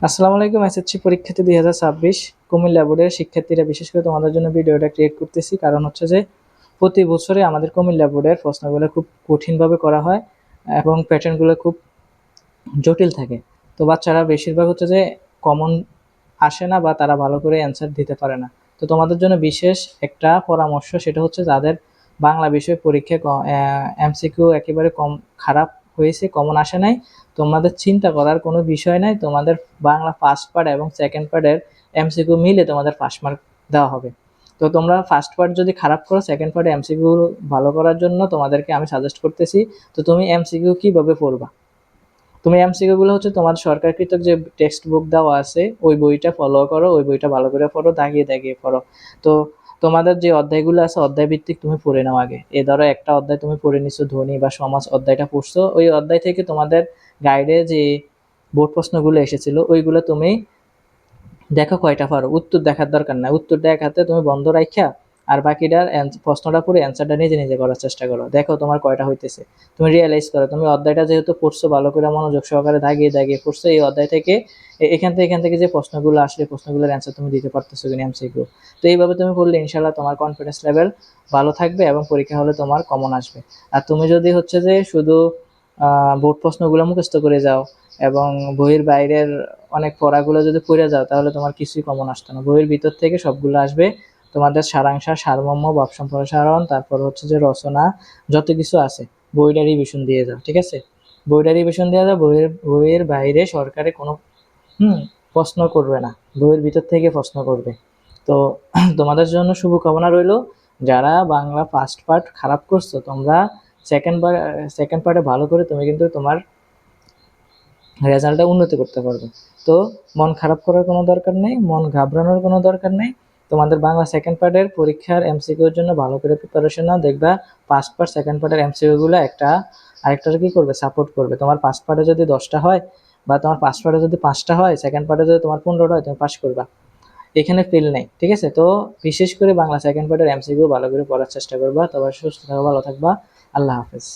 আসসালামু আলাইকুম। এসএসসি পরীক্ষার্থী 2026 কুমিল্লা বোর্ডের শিক্ষার্থীরা, বিশেষ করে তোমাদের জন্য ভিডিওটা ক্রিয়েট করতেছি। কারণ হচ্ছে যে প্রতি বছরে আমাদের কুমিল্লা বোর্ডের প্রশ্নগুলো খুব কঠিনভাবে করা হয় এবং প্যাটার্নগুলো খুব জটিল থাকে। তো বাচ্চারা বেশিরভাগ হচ্ছে যে কমন আসে না বা তারা ভালো করে অ্যান্সার দিতে পারে না। তো তোমাদের জন্য বিশেষ একটা পরামর্শ, সেটা হচ্ছে যাদের বাংলা বিষয় পরীক্ষায় এমসিকিউ একেবারে কম খারাপ হয়েছে, কমন আসে নাই, তোমাদের চিন্তা করার কোনো বিষয় নাই। তোমাদের বাংলা ফার্স্ট পার্ট এবং সেকেন্ড পার্টের এমসিকিউ মিলে তোমাদের ফার্স্ট মার্ক দেওয়া হবে। তো তোমরা ফার্স্ট পার্ট যদি খারাপ করো, সেকেন্ড পার্টে এমসিকিউ ভালো করার জন্য তোমাদেরকে আমি সাজেস্ট করতেছি। তো তুমি এমসিকিউ কীভাবে পড়বা? তুমি এমসিকিউ গুলো হচ্ছে তোমার সরকারকৃত যে টেক্সট বুক দেওয়া আছে, ওই বইটা ফলো করো, ওই বইটা ভালো করে পড়ো, দাগিয়ে দাগিয়ে পড়ো। তো তোমাদের যে অধ্যায়গুলো আছে অধ্যায় ভিত্তিক তুমি পড়ে নাও আগে। এ ধরো একটা অধ্যায় তুমি পড়ে নিছো, ধ্বনি বা সমাজ অধ্যায়টা পড়ছো, ওই অধ্যায় থেকে তোমাদের গাইডে যে বোর্ড প্রশ্নগুলো এসেছিল ওইগুলো তুমি দেখো কয়টা পারো। উত্তর দেখার দরকার নাই, উত্তর দেখাতে তুমি বন্ধ রাখা আর বাকিটার প্রশ্নটা পড়ে অ্যান্সারটা নিজে নিজে করার চেষ্টা করো। দেখো তোমার কয়টা হইতেছে। তুমি রিয়েলাইজ করো, তুমি অধ্যায়টা যেহেতু পড়ছো, ভালো করে মনোযোগ সহকারে দাগিয়ে দাগিয়ে পড়ছো, এই অধ্যায় থেকে এখান থেকে যে প্রশ্নগুলো আসলে প্রশ্নগুলোর অ্যান্সার তুমি দিতে পারতেছো কিনা এমসিকিউ। তো এইভাবে তুমি পড়লে ইনশাল্লাহ তোমার কনফিডেন্স লেভেল ভালো থাকবে এবং পরীক্ষা হলে তোমার কমন আসবে। আর তুমি যদি হচ্ছে যে শুধু বোর্ড প্রশ্নগুলো মুখস্থ করে যাও এবং বইয়ের বাইরের অনেক পড়াগুলো যদি পড়ে যাও, তাহলে তোমার কিছুই কমন আসতো না। বইয়ের ভিতর থেকে সবগুলো আসবে। তোমাদের সারাংশ, সারমর্ম, ভাব সম্প্রসারণ, তারপর হচ্ছে যে রচনা, যত কিছু আছে বইটা রিভিশন দিয়ে যাও, ঠিক আছে? বইটা রিভিশন দিয়ে যাও। বইয়ের বাইরে সরকারে কোনো প্রশ্ন করবে না, বইয়ের ভিতর থেকে প্রশ্ন করবে। তো তোমাদের জন্য শুভকামনা রইল। যারা বাংলা ফার্স্ট পার্ট খারাপ করছো, তোমরা সেকেন্ড পার্টে ভালো করে তুমি কিন্তু তোমার রেজাল্টটা উন্নতি করতে পারবে। তো মন খারাপ করার কোনো দরকার নেই, মন ঘাবড়ানোর কোনো দরকার নেই। তোমাদের বাংলা সেকেন্ড পার্টের পরীক্ষার এমসিকিউর জন্য ভালো করে প্রিপারেশন নাও। দেখবা ফার্স্ট পার্ট সেকেন্ড পার্টের এমসিকিউগুলো একটা আরেকটার কী করবে, সাপোর্ট করবে। তোমার ফার্স্ট পার্টে যদি 10টা হয় বা তোমার ফার্স্ট পার্টে যদি 5টা হয়, সেকেন্ড পার্টে যদি তোমার 15টা হয়, তুমি পাস করবা। এখানে ফেল নেই, ঠিক আছে? তো বিশেষ করে বাংলা সেকেন্ড পার্টের এমসিকিউ ভালো করে পড়ার চেষ্টা করবা। তবে সুস্থ থাকবা, ভালো থাকবা। আল্লাহ হাফেজ।